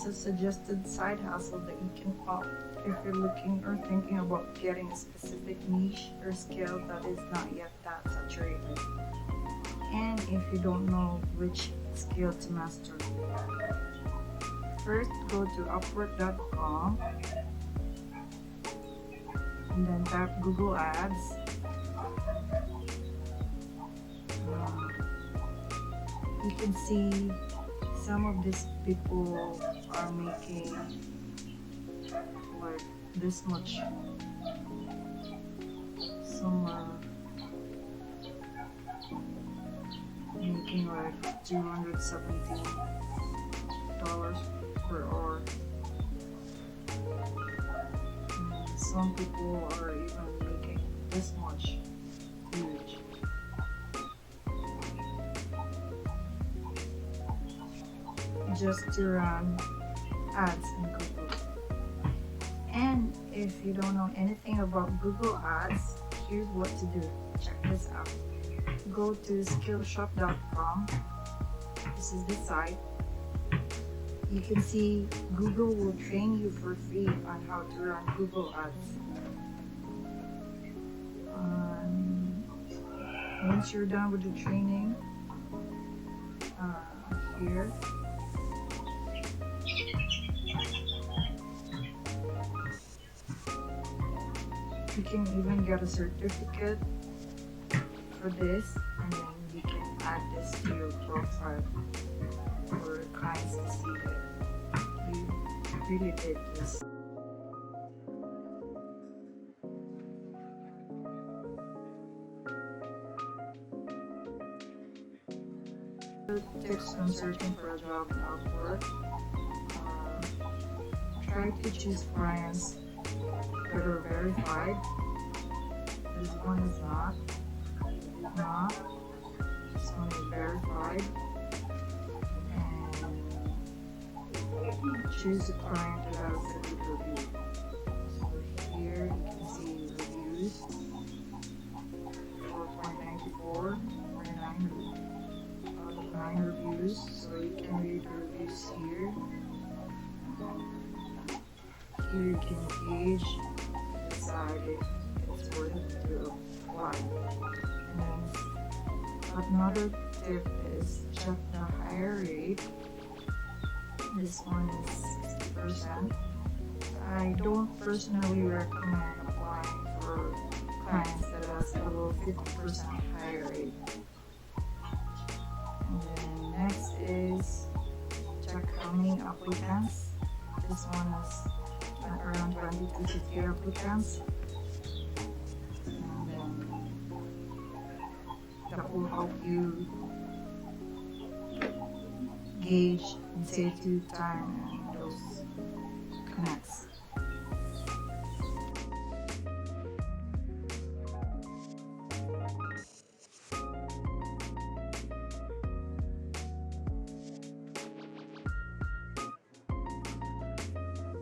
is a suggested side hustle that you can opt if you're looking or thinking about getting a specific niche or skill that is not yet that saturated, and if you don't know which skill to master. First, go to upwork.com and then tap Google Ads. You can see some of these people are making like this much. Some are making like $217 per hour. And some people are even making this much. Huge. Just to run ads in Google. And if you don't know anything about Google Ads, here's what to do. Check this out. Go to skillshop.com. This is the site. You can see Google will train you for free on how to run Google Ads. Once you're done with the training, here, you can even get a certificate for this, and then you can add this to your profile for clients to see that you really did this. Tips when searching for a job in Upwork. Try to choose clients that are verified. This one is not. This one is verified. And choose a client that has a good review. So here you can see reviews. 4.94 or 9 reviews. So you can read the reviews here. Here you can gauge, decide if it's worth it to apply. And then another tip is check the hire rate. This one is 60%. I don't personally recommend applying for clients that has below 50% hire rate. And then next is check how many applicants. This one is around 20 to 50 applicants. And then that will help you gauge and save you time and